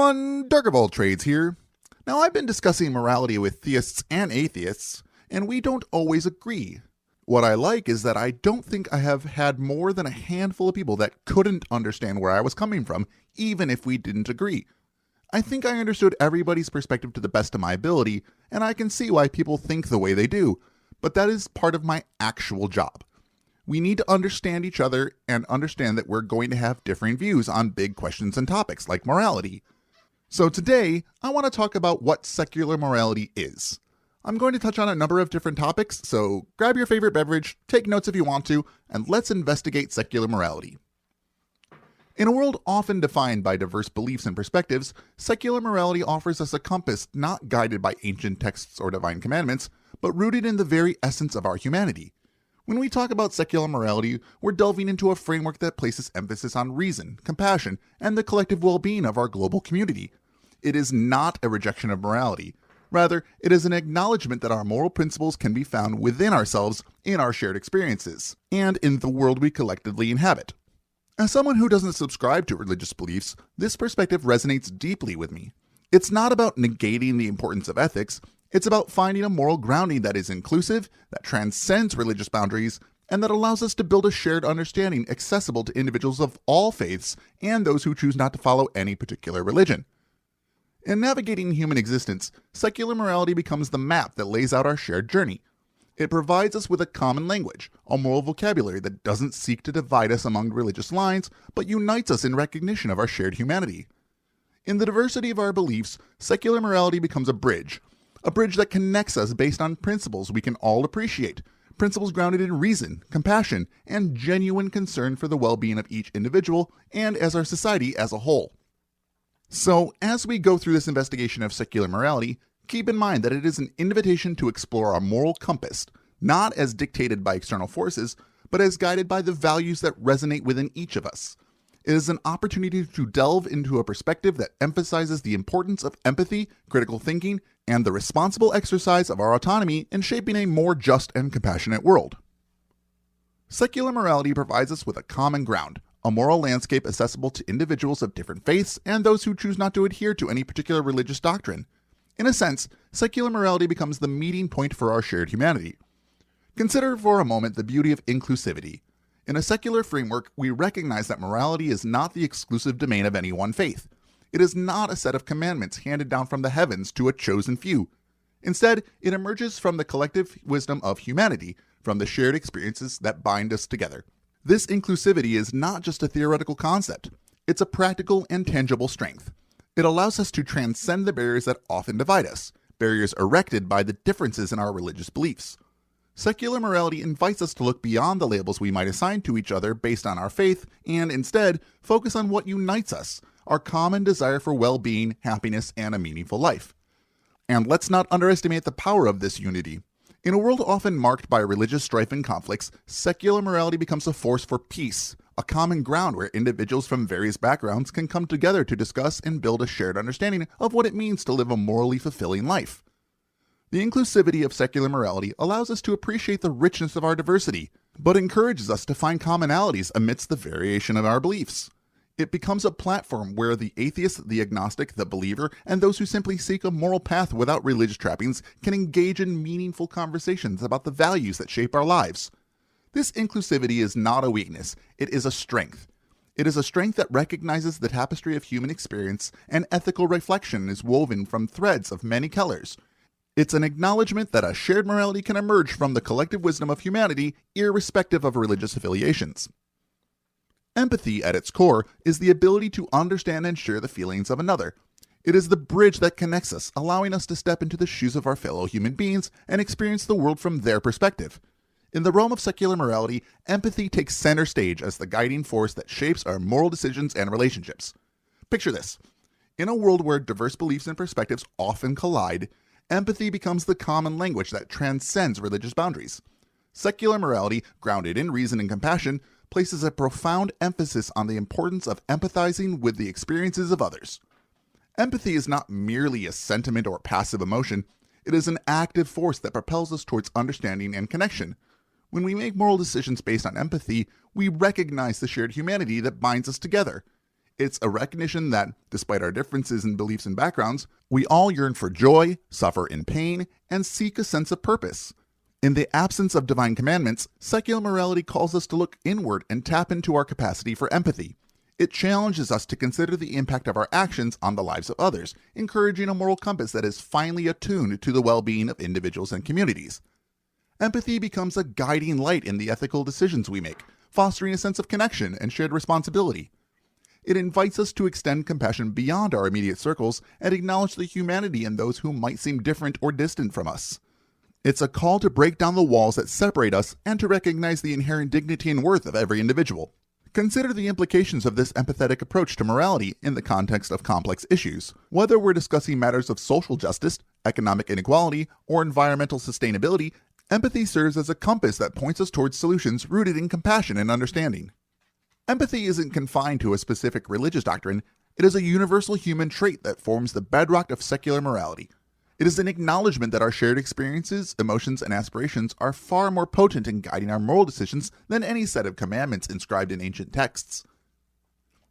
everyone, DarkOfAllTrades here. Now, I've been discussing morality with theists and atheists, and we don't always agree. What I like is that I don't think I have had more than a handful of people that couldn't understand where I was coming from, even if we didn't agree. I think I understood everybody's perspective to the best of my ability, and I can see why people think the way they do, but that is part of my actual job. We need to understand each other and understand that we're going to have differing views on big questions and topics like morality. So today, I want to talk about what secular morality is. I'm going to touch on a number of different topics, so grab your favorite beverage, take notes if you want to, and let's investigate secular morality. In a world often defined by diverse beliefs and perspectives, secular morality offers us a compass not guided by ancient texts or divine commandments, but rooted in the very essence of our humanity. When we talk about secular morality, we're delving into a framework that places emphasis on reason, compassion, and the collective well-being of our global community. It is not a rejection of morality. Rather, it is an acknowledgement that our moral principles can be found within ourselves, in our shared experiences, and in the world we collectively inhabit. As someone who doesn't subscribe to religious beliefs, this perspective resonates deeply with me. It's not about negating the importance of ethics. It's about finding a moral grounding that is inclusive, that transcends religious boundaries, and that allows us to build a shared understanding accessible to individuals of all faiths and those who choose not to follow any particular religion. In navigating human existence, secular morality becomes the map that lays out our shared journey. It provides us with a common language, a moral vocabulary that doesn't seek to divide us among religious lines, but unites us in recognition of our shared humanity. In the diversity of our beliefs, secular morality becomes a bridge that connects us based on principles we can all appreciate, principles grounded in reason, compassion, and genuine concern for the well-being of each individual and as our society as a whole. So, as we go through this investigation of secular morality, keep in mind that it is an invitation to explore our moral compass, not as dictated by external forces, but as guided by the values that resonate within each of us. It is an opportunity to delve into a perspective that emphasizes the importance of empathy, critical thinking, and the responsible exercise of our autonomy in shaping a more just and compassionate world. Secular morality provides us with a common ground, a moral landscape accessible to individuals of different faiths and those who choose not to adhere to any particular religious doctrine. In a sense, secular morality becomes the meeting point for our shared humanity. Consider for a moment the beauty of inclusivity. In a secular framework, we recognize that morality is not the exclusive domain of any one faith. It is not a set of commandments handed down from the heavens to a chosen few. Instead, it emerges from the collective wisdom of humanity, from the shared experiences that bind us together. This inclusivity is not just a theoretical concept. It's a practical and tangible strength. It allows us to transcend the barriers that often divide us, barriers erected by the differences in our religious beliefs. Secular morality invites us to look beyond the labels we might assign to each other based on our faith and instead focus on what unites us, our common desire for well-being, happiness, and a meaningful life. And let's not underestimate the power of this unity. In a world often marked by religious strife and conflicts, secular morality becomes a force for peace, a common ground where individuals from various backgrounds can come together to discuss and build a shared understanding of what it means to live a morally fulfilling life. The inclusivity of secular morality allows us to appreciate the richness of our diversity, but encourages us to find commonalities amidst the variation of our beliefs. It becomes a platform where the atheist, the agnostic, the believer, and those who simply seek a moral path without religious trappings can engage in meaningful conversations about the values that shape our lives. This inclusivity is not a weakness, it is a strength. It is a strength that recognizes the tapestry of human experience and ethical reflection is woven from threads of many colors. It's an acknowledgement that a shared morality can emerge from the collective wisdom of humanity, irrespective of religious affiliations. Empathy, at its core, is the ability to understand and share the feelings of another. It is the bridge that connects us, allowing us to step into the shoes of our fellow human beings and experience the world from their perspective. In the realm of secular morality, empathy takes center stage as the guiding force that shapes our moral decisions and relationships. Picture this. In a world where diverse beliefs and perspectives often collide, empathy becomes the common language that transcends religious boundaries. Secular morality, grounded in reason and compassion, places a profound emphasis on the importance of empathizing with the experiences of others. Empathy is not merely a sentiment or passive emotion, it is an active force that propels us towards understanding and connection. When we make moral decisions based on empathy, we recognize the shared humanity that binds us together. It's a recognition that, despite our differences in beliefs and backgrounds, we all yearn for joy, suffer in pain, and seek a sense of purpose. In the absence of divine commandments, secular morality calls us to look inward and tap into our capacity for empathy. It challenges us to consider the impact of our actions on the lives of others, encouraging a moral compass that is finely attuned to the well-being of individuals and communities. Empathy becomes a guiding light in the ethical decisions we make, fostering a sense of connection and shared responsibility. It invites us to extend compassion beyond our immediate circles and acknowledge the humanity in those who might seem different or distant from us. It's a call to break down the walls that separate us and to recognize the inherent dignity and worth of every individual. Consider the implications of this empathetic approach to morality in the context of complex issues. Whether we're discussing matters of social justice, economic inequality, or environmental sustainability, empathy serves as a compass that points us towards solutions rooted in compassion and understanding. Empathy isn't confined to a specific religious doctrine. It is a universal human trait that forms the bedrock of secular morality. It is an acknowledgement that our shared experiences, emotions, and aspirations are far more potent in guiding our moral decisions than any set of commandments inscribed in ancient texts.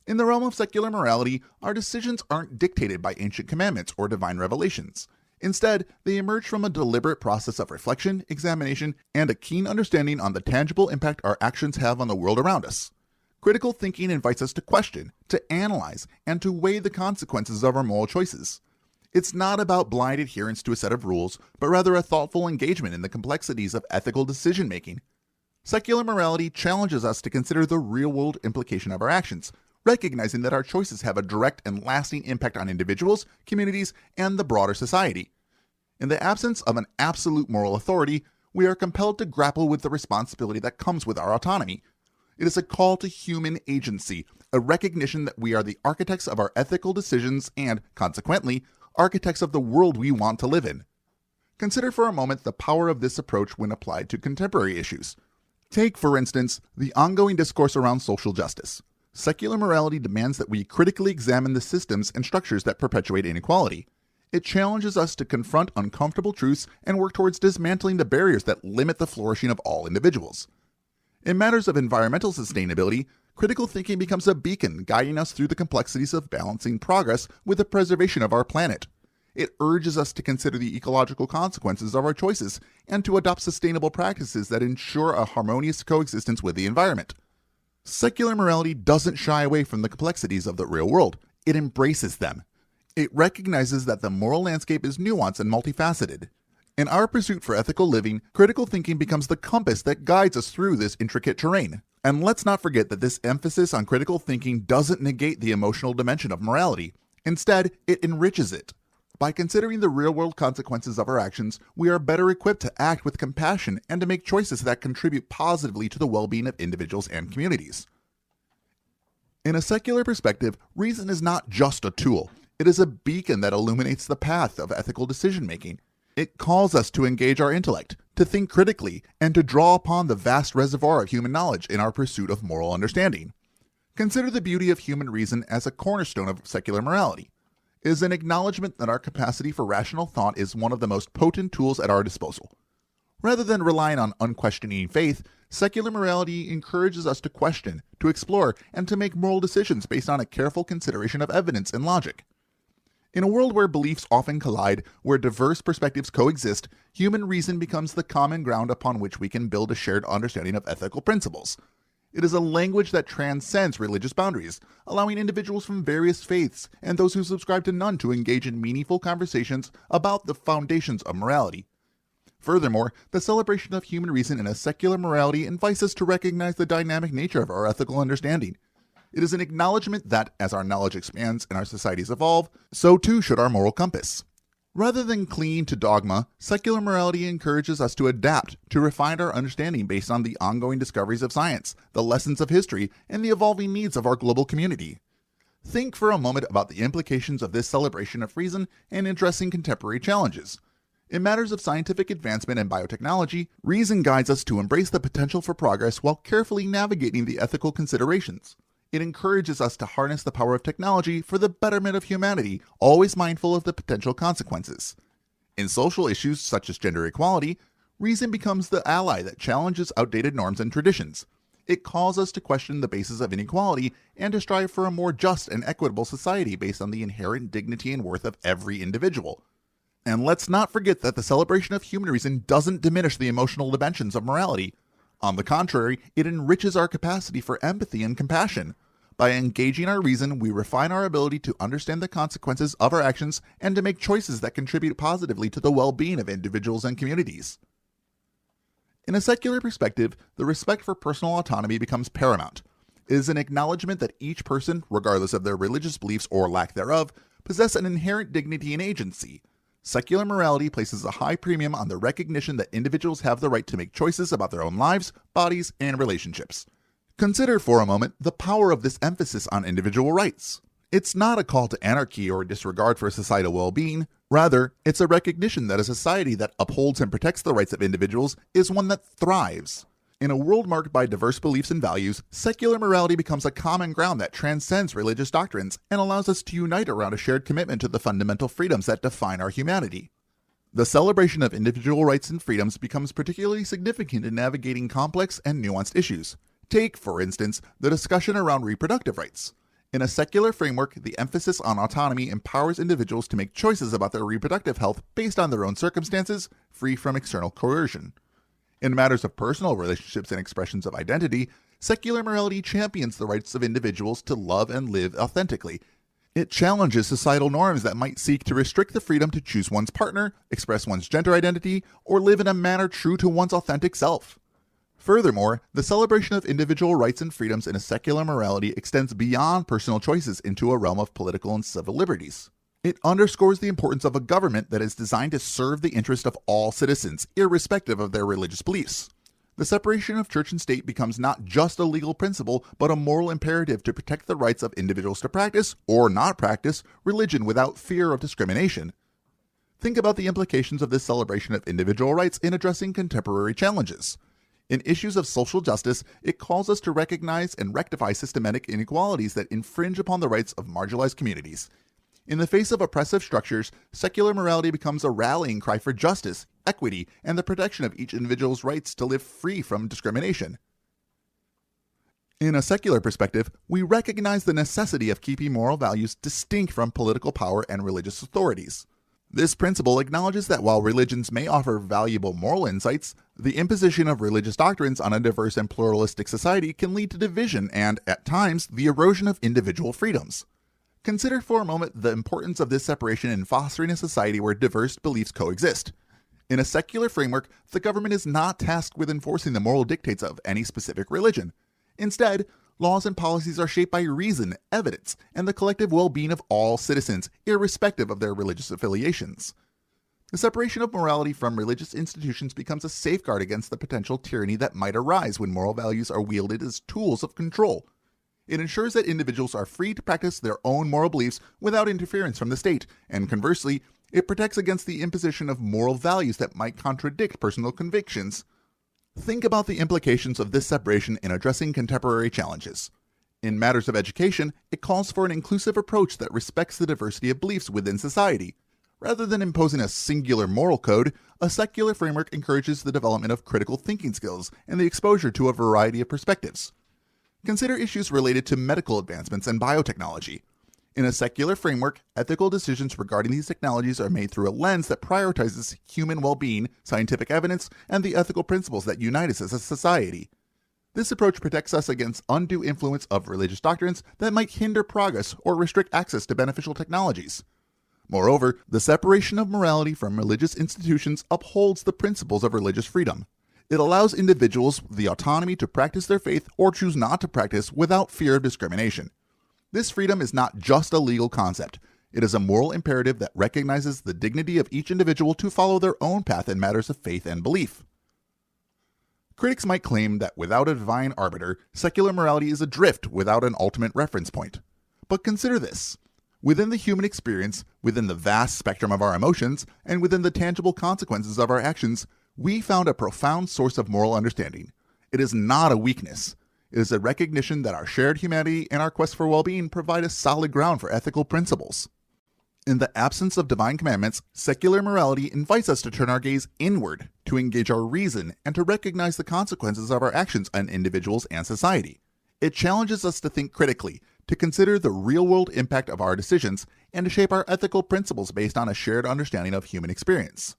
In the realm of secular morality, our decisions aren't dictated by ancient commandments or divine revelations. Instead, they emerge from a deliberate process of reflection, examination, and a keen understanding on the tangible impact our actions have on the world around us. Critical thinking invites us to question, to analyze, and to weigh the consequences of our moral choices. It's not about blind adherence to a set of rules, but rather a thoughtful engagement in the complexities of ethical decision-making. Secular morality challenges us to consider the real-world implication of our actions, recognizing that our choices have a direct and lasting impact on individuals, communities, and the broader society. In the absence of an absolute moral authority, we are compelled to grapple with the responsibility that comes with our autonomy. It is a call to human agency, a recognition that we are the architects of our ethical decisions and, consequently, architects of the world we want to live in. Consider for a moment the power of this approach when applied to contemporary issues. Take, for instance, the ongoing discourse around social justice. Secular morality demands that we critically examine the systems and structures that perpetuate inequality. It challenges us to confront uncomfortable truths and work towards dismantling the barriers that limit the flourishing of all individuals. In matters of environmental sustainability, critical thinking becomes a beacon guiding us through the complexities of balancing progress with the preservation of our planet. It urges us to consider the ecological consequences of our choices and to adopt sustainable practices that ensure a harmonious coexistence with the environment. Secular morality doesn't shy away from the complexities of the real world. It embraces them. It recognizes that the moral landscape is nuanced and multifaceted. In our pursuit for ethical living, critical thinking becomes the compass that guides us through this intricate terrain. And let's not forget that this emphasis on critical thinking doesn't negate the emotional dimension of morality. Instead, it enriches it. By considering the real-world consequences of our actions, we are better equipped to act with compassion and to make choices that contribute positively to the well-being of individuals and communities. In a secular perspective, reason is not just a tool. It is a beacon that illuminates the path of ethical decision-making. It calls us to engage our intellect, to think critically, and to draw upon the vast reservoir of human knowledge in our pursuit of moral understanding. Consider the beauty of human reason as a cornerstone of secular morality. It is an acknowledgement that our capacity for rational thought is one of the most potent tools at our disposal. Rather than relying on unquestioning faith, secular morality encourages us to question, to explore, and to make moral decisions based on a careful consideration of evidence and logic. In a world where beliefs often collide, where diverse perspectives coexist, human reason becomes the common ground upon which we can build a shared understanding of ethical principles. It is a language that transcends religious boundaries, allowing individuals from various faiths and those who subscribe to none to engage in meaningful conversations about the foundations of morality. Furthermore, the celebration of human reason in a secular morality invites us to recognize the dynamic nature of our ethical understanding. It is an acknowledgement that, as our knowledge expands and our societies evolve, so too should our moral compass. Rather than clinging to dogma, secular morality encourages us to adapt, to refine our understanding based on the ongoing discoveries of science, the lessons of history, and the evolving needs of our global community. Think for a moment about the implications of this celebration of reason in addressing contemporary challenges. In matters of scientific advancement and biotechnology, reason guides us to embrace the potential for progress while carefully navigating the ethical considerations. It encourages us to harness the power of technology for the betterment of humanity, always mindful of the potential consequences. In social issues such as gender equality, reason becomes the ally that challenges outdated norms and traditions. It calls us to question the basis of inequality and to strive for a more just and equitable society based on the inherent dignity and worth of every individual. And let's not forget that the celebration of human reason doesn't diminish the emotional dimensions of morality. On the contrary, it enriches our capacity for empathy and compassion. By engaging our reason, we refine our ability to understand the consequences of our actions and to make choices that contribute positively to the well-being of individuals and communities. In a secular perspective, the respect for personal autonomy becomes paramount. It is an acknowledgement that each person, regardless of their religious beliefs or lack thereof, possess an inherent dignity and agency. Secular morality places a high premium on the recognition that individuals have the right to make choices about their own lives, bodies, and relationships. Consider for a moment the power of this emphasis on individual rights. It's not a call to anarchy or disregard for societal well-being. Rather, it's a recognition that a society that upholds and protects the rights of individuals is one that thrives. In a world marked by diverse beliefs and values, secular morality becomes a common ground that transcends religious doctrines and allows us to unite around a shared commitment to the fundamental freedoms that define our humanity. The celebration of individual rights and freedoms becomes particularly significant in navigating complex and nuanced issues. Take, for instance, the discussion around reproductive rights. In a secular framework, the emphasis on autonomy empowers individuals to make choices about their reproductive health based on their own circumstances, free from external coercion. In matters of personal relationships and expressions of identity, secular morality champions the rights of individuals to love and live authentically. It challenges societal norms that might seek to restrict the freedom to choose one's partner, express one's gender identity, or live in a manner true to one's authentic self. Furthermore, the celebration of individual rights and freedoms in a secular morality extends beyond personal choices into a realm of political and civil liberties. It underscores the importance of a government that is designed to serve the interest of all citizens, irrespective of their religious beliefs. The separation of church and state becomes not just a legal principle, but a moral imperative to protect the rights of individuals to practice, or not practice, religion without fear of discrimination. Think about the implications of this celebration of individual rights in addressing contemporary challenges. In issues of social justice, it calls us to recognize and rectify systematic inequalities that infringe upon the rights of marginalized communities. In the face of oppressive structures, secular morality becomes a rallying cry for justice, equity, and the protection of each individual's rights to live free from discrimination. In a secular perspective, we recognize the necessity of keeping moral values distinct from political power and religious authorities. This principle acknowledges that while religions may offer valuable moral insights, the imposition of religious doctrines on a diverse and pluralistic society can lead to division and, at times, the erosion of individual freedoms. Consider for a moment the importance of this separation in fostering a society where diverse beliefs coexist. In a secular framework, the government is not tasked with enforcing the moral dictates of any specific religion. Instead, laws and policies are shaped by reason, evidence, and the collective well-being of all citizens, irrespective of their religious affiliations. The separation of morality from religious institutions becomes a safeguard against the potential tyranny that might arise when moral values are wielded as tools of control. It ensures that individuals are free to practice their own moral beliefs without interference from the state, and conversely, it protects against the imposition of moral values that might contradict personal convictions. Think about the implications of this separation in addressing contemporary challenges. In matters of education, it calls for an inclusive approach that respects the diversity of beliefs within society. Rather than imposing a singular moral code, a secular framework encourages the development of critical thinking skills and the exposure to a variety of perspectives. Consider issues related to medical advancements and biotechnology. In a secular framework, ethical decisions regarding these technologies are made through a lens that prioritizes human well-being, scientific evidence, and the ethical principles that unite us as a society. This approach protects us against undue influence of religious doctrines that might hinder progress or restrict access to beneficial technologies. Moreover, the separation of morality from religious institutions upholds the principles of religious freedom. It allows individuals the autonomy to practice their faith or choose not to practice without fear of discrimination. This freedom is not just a legal concept. It is a moral imperative that recognizes the dignity of each individual to follow their own path in matters of faith and belief. Critics might claim that without a divine arbiter, secular morality is adrift without an ultimate reference point. But consider this. Within the human experience, within the vast spectrum of our emotions, and within the tangible consequences of our actions, we found a profound source of moral understanding. It is not a weakness. It is a recognition that our shared humanity and our quest for well-being provide a solid ground for ethical principles. In the absence of divine commandments, secular morality invites us to turn our gaze inward, to engage our reason, and to recognize the consequences of our actions on individuals and society. It challenges us to think critically, to consider the real-world impact of our decisions, and to shape our ethical principles based on a shared understanding of human experience.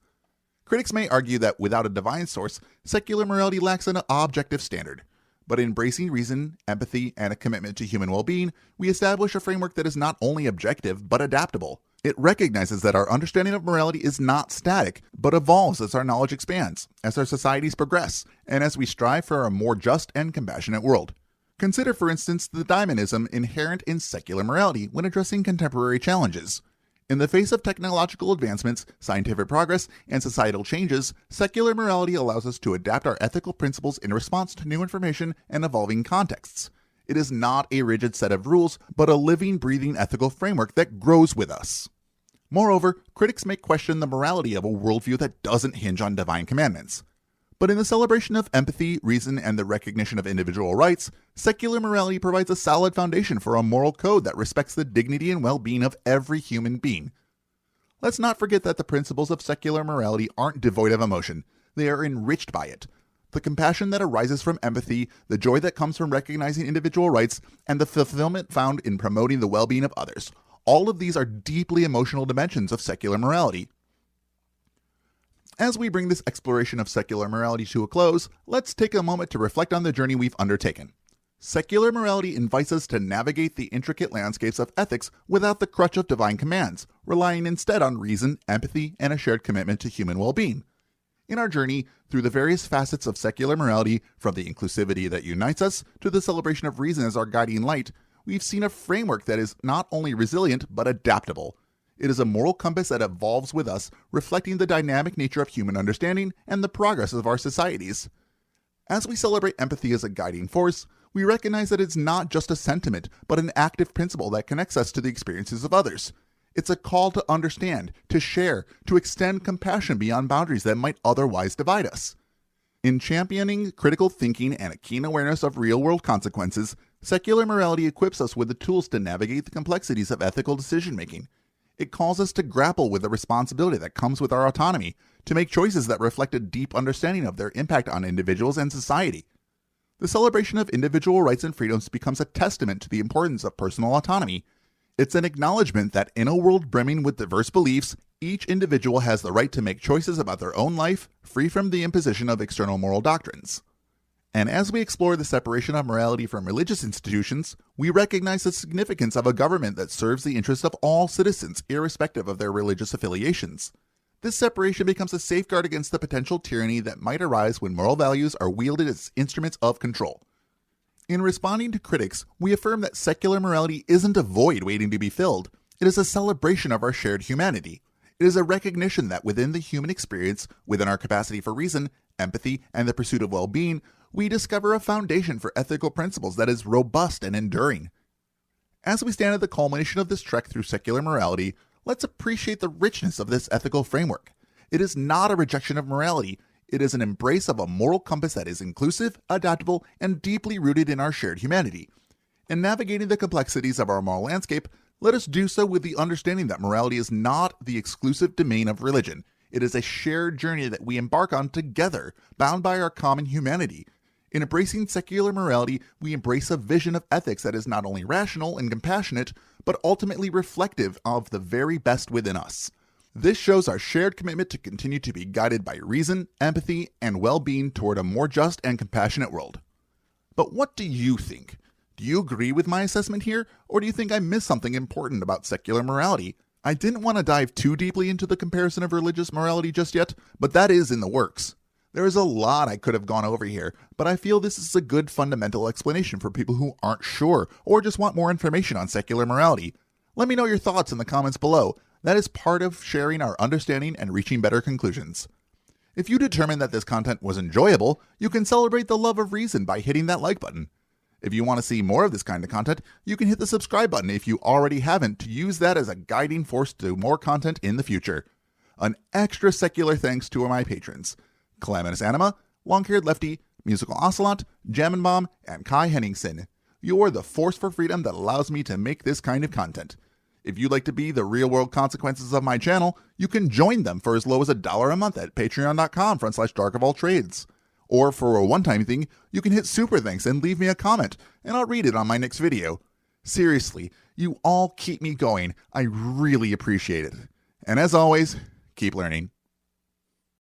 Critics may argue that without a divine source, secular morality lacks an objective standard. But embracing reason, empathy, and a commitment to human well-being, we establish a framework that is not only objective, but adaptable. It recognizes that our understanding of morality is not static, but evolves as our knowledge expands, as our societies progress, and as we strive for a more just and compassionate world. Consider, for instance, the dynamism inherent in secular morality when addressing contemporary challenges. In the face of technological advancements, scientific progress, and societal changes, secular morality allows us to adapt our ethical principles in response to new information and evolving contexts. It is not a rigid set of rules, but a living, breathing ethical framework that grows with us. Moreover, critics may question the morality of a worldview that doesn't hinge on divine commandments. But in the celebration of empathy, reason, and the recognition of individual rights, secular morality provides a solid foundation for a moral code that respects the dignity and well-being of every human being. Let's not forget that the principles of secular morality aren't devoid of emotion. They are enriched by it. The compassion that arises from empathy, the joy that comes from recognizing individual rights, and the fulfillment found in promoting the well-being of others. All of these are deeply emotional dimensions of secular morality. As we bring this exploration of secular morality to a close, let's take a moment to reflect on the journey we've undertaken. Secular morality invites us to navigate the intricate landscapes of ethics without the crutch of divine commands, relying instead on reason, empathy, and a shared commitment to human well-being. In our journey through the various facets of secular morality, from the inclusivity that unites us to the celebration of reason as our guiding light, we've seen a framework that is not only resilient but adaptable. It is a moral compass that evolves with us, reflecting the dynamic nature of human understanding and the progress of our societies. As we celebrate empathy as a guiding force, we recognize that it's not just a sentiment, but an active principle that connects us to the experiences of others. It's a call to understand, to share, to extend compassion beyond boundaries that might otherwise divide us. In championing critical thinking and a keen awareness of real-world consequences, secular morality equips us with the tools to navigate the complexities of ethical decision-making. It calls us to grapple with the responsibility that comes with our autonomy, to make choices that reflect a deep understanding of their impact on individuals and society. The celebration of individual rights and freedoms becomes a testament to the importance of personal autonomy. It's an acknowledgement that in a world brimming with diverse beliefs, each individual has the right to make choices about their own life, free from the imposition of external moral doctrines. And as we explore the separation of morality from religious institutions, we recognize the significance of a government that serves the interests of all citizens, irrespective of their religious affiliations. This separation becomes a safeguard against the potential tyranny that might arise when moral values are wielded as instruments of control. In responding to critics, we affirm that secular morality isn't a void waiting to be filled. It is a celebration of our shared humanity. It is a recognition that within the human experience, within our capacity for reason, empathy, and the pursuit of well-being, we discover a foundation for ethical principles that is robust and enduring. As we stand at the culmination of this trek through secular morality, let's appreciate the richness of this ethical framework. It is not a rejection of morality. It is an embrace of a moral compass that is inclusive, adaptable, and deeply rooted in our shared humanity. In navigating the complexities of our moral landscape, let us do so with the understanding that morality is not the exclusive domain of religion. It is a shared journey that we embark on together, bound by our common humanity. In embracing secular morality, we embrace a vision of ethics that is not only rational and compassionate, but ultimately reflective of the very best within us. This shows our shared commitment to continue to be guided by reason, empathy, and well-being toward a more just and compassionate world. But what do you think? Do you agree with my assessment here, or do you think I missed something important about secular morality? I didn't want to dive too deeply into the comparison of religious morality just yet, but that is in the works. There is a lot I could have gone over here, but I feel this is a good fundamental explanation for people who aren't sure or just want more information on secular morality. Let me know your thoughts in the comments below. That is part of sharing our understanding and reaching better conclusions. If you determine that this content was enjoyable, you can celebrate the love of reason by hitting that like button. If you want to see more of this kind of content, you can hit the subscribe button if you already haven't to use that as a guiding force to more content in the future. An extra secular thanks to my patrons: Calamitous Anima, Long-Haired Lefty, Musical Ocelot, Jammin' Bomb, and Kai Henningsen. You're the force for freedom that allows me to make this kind of content. If you'd like to be the real-world consequences of my channel, you can join them for as low as $1 a month at patreon.com/DarkOfAllTrades. Or for a one-time thing, you can hit super thanks and leave me a comment, and I'll read it on my next video. Seriously, you all keep me going. I really appreciate it. And as always, keep learning.